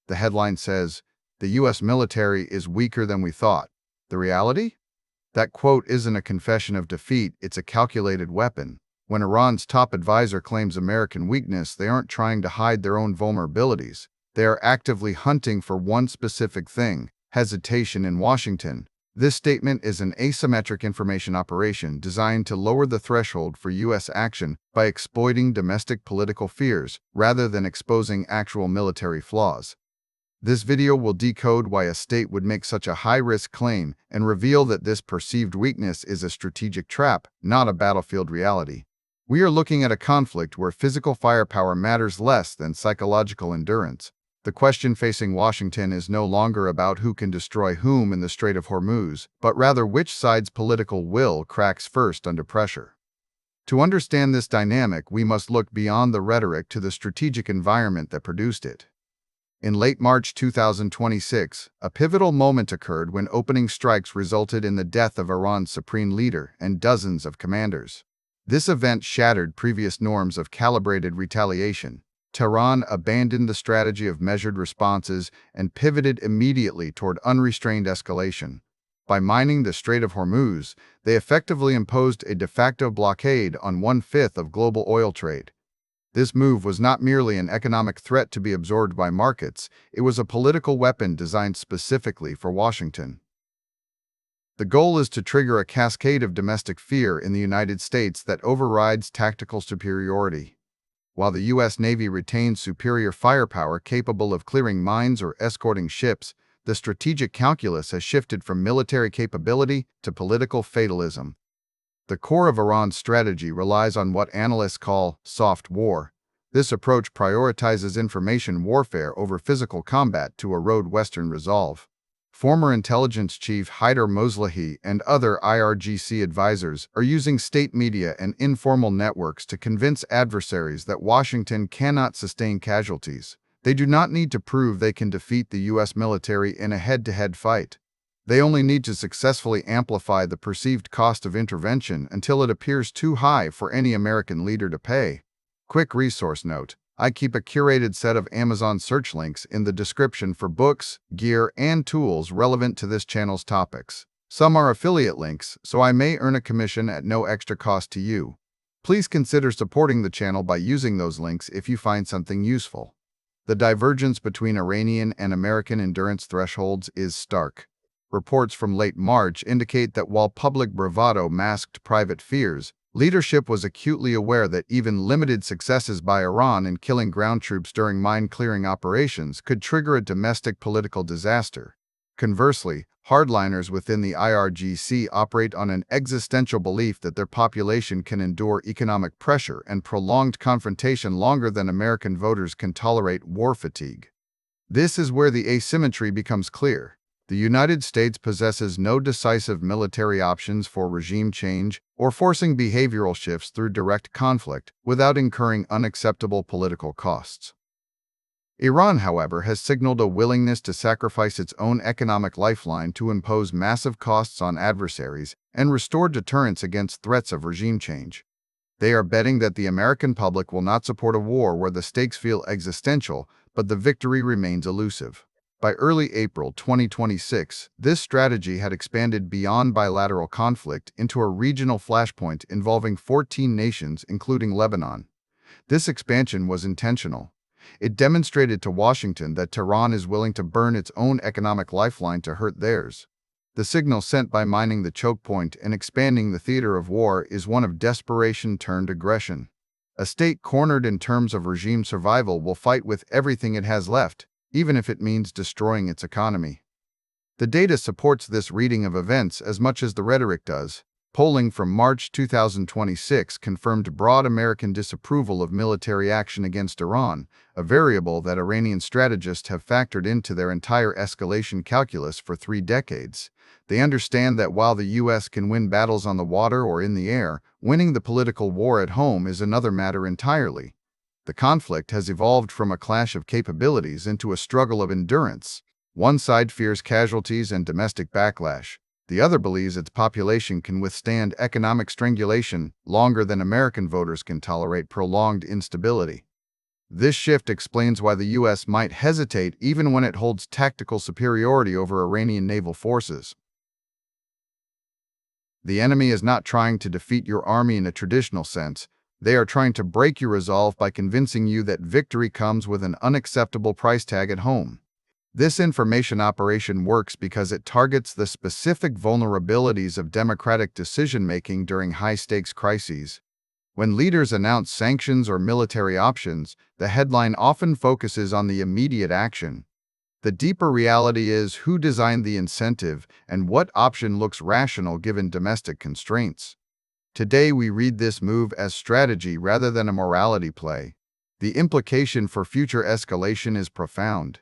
The headline says, "The U.S. military is weaker than we thought." The reality? That quote isn't a confession of defeat, it's a calculated weapon. When Iran's top advisor claims American weakness, they aren't trying to hide their own vulnerabilities. They are actively hunting for one specific thing: hesitation in Washington. This statement is an asymmetric information operation designed to lower the threshold for U.S. action by exploiting domestic political fears rather than exposing actual military flaws. This video will decode why a state would make such a high-risk claim and reveal that this perceived weakness is a strategic trap, not a battlefield reality. We are looking at a conflict where physical firepower matters less than psychological endurance. The question facing Washington is no longer about who can destroy whom in the Strait of Hormuz, but rather which side's political will cracks first under pressure. To understand this dynamic, we must look beyond the rhetoric to the strategic environment that produced it. In late March 2026, a pivotal moment occurred when opening strikes resulted in the death of Iran's supreme leader and dozens of commanders. This event shattered previous norms of calibrated retaliation. Tehran abandoned the strategy of measured responses and pivoted immediately toward unrestrained escalation. By mining the Strait of Hormuz, they effectively imposed a de facto blockade on 1/5 of global oil trade. This move was not merely an economic threat to be absorbed by markets, it was a political weapon designed specifically for Washington. The goal is to trigger a cascade of domestic fear in the United States that overrides tactical superiority. While the U.S. Navy retains superior firepower capable of clearing mines or escorting ships, the strategic calculus has shifted from military capability to political fatalism. The core of Iran's strategy relies on what analysts call soft war. This approach prioritizes information warfare over physical combat to erode Western resolve. Former intelligence chief Haider Moslahi and other Irgc advisors are using state media and informal networks to convince adversaries that Washington cannot sustain casualties. They do not need to prove they can defeat the U.S. military in a head-to-head fight. They only need to successfully amplify the perceived cost of intervention until it appears too high for any American leader to pay. Quick resource note: I keep a curated set of Amazon search links in the description for books, gear, and tools relevant to this channel's topics. Some are affiliate links, so I may earn a commission at no extra cost to you. Please consider supporting the channel by using those links if you find something useful. The divergence between Iranian and American endurance thresholds is stark. Reports from late March indicate that while public bravado masked private fears, leadership was acutely aware that even limited successes by Iran in killing ground troops during mine-clearing operations could trigger a domestic political disaster. Conversely, hardliners within the Irgc operate on an existential belief that their population can endure economic pressure and prolonged confrontation longer than American voters can tolerate war fatigue. This is where the asymmetry becomes clear. The United States possesses no decisive military options for regime change or forcing behavioral shifts through direct conflict without incurring unacceptable political costs. Iran, however, has signaled a willingness to sacrifice its own economic lifeline to impose massive costs on adversaries and restore deterrence against threats of regime change. They are betting that the American public will not support a war where the stakes feel existential, but the victory remains elusive. By early April 2026, this strategy had expanded beyond bilateral conflict into a regional flashpoint involving 14 nations, including Lebanon. This expansion was intentional. It demonstrated to Washington that Tehran is willing to burn its own economic lifeline to hurt theirs. The signal sent by mining the choke point and expanding the theater of war is one of desperation turned aggression. A state cornered in terms of regime survival will fight with everything it has left, even if it means destroying its economy. The data supports this reading of events as much as the rhetoric does. Polling from March 2026 confirmed broad American disapproval of military action against Iran, a variable that Iranian strategists have factored into their entire escalation calculus for 3 decades. They understand that while the U.S. can win battles on the water or in the air, winning the political war at home is another matter entirely. The conflict has evolved from a clash of capabilities into a struggle of endurance. One side fears casualties and domestic backlash. The other believes its population can withstand economic strangulation longer than American voters can tolerate prolonged instability. This shift explains why the U.S. might hesitate even when it holds tactical superiority over Iranian naval forces. The enemy is not trying to defeat your army in a traditional sense. They are trying to break your resolve by convincing you that victory comes with an unacceptable price tag at home. This information operation works because it targets the specific vulnerabilities of democratic decision-making during high-stakes crises. When leaders announce sanctions or military options, the headline often focuses on the immediate action. The deeper reality is who designed the incentive and what option looks rational given domestic constraints. Today we read this move as strategy rather than a morality play. The implication for future escalation is profound.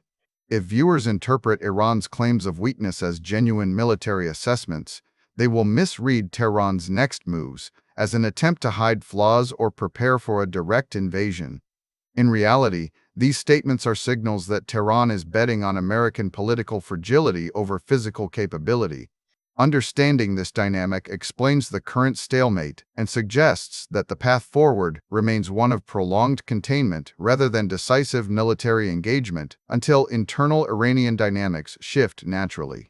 If viewers interpret Iran's claims of weakness as genuine military assessments, they will misread Tehran's next moves as an attempt to hide flaws or prepare for a direct invasion. In reality, these statements are signals that Tehran is betting on American political fragility over physical capability. Understanding this dynamic explains the current stalemate and suggests that the path forward remains one of prolonged containment rather than decisive military engagement until internal Iranian dynamics shift naturally.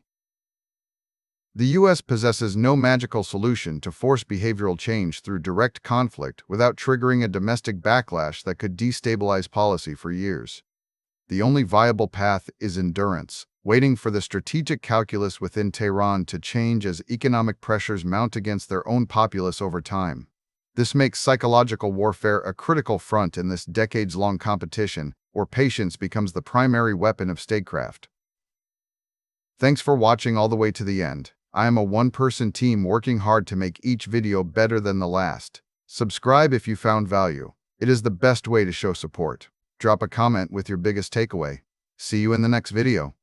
The U.S. possesses no magical solution to force behavioral change through direct conflict without triggering a domestic backlash that could destabilize policy for years. The only viable path is endurance, waiting for the strategic calculus within Tehran to change as economic pressures mount against their own populace over time. This makes psychological warfare a critical front in this decades-long competition, where patience becomes the primary weapon of statecraft. Thanks for watching all the way to the end. I am a one-person team working hard to make each video better than the last. Subscribe if you found value. It is the best way to show support. Drop a comment with your biggest takeaway. See you in the next video.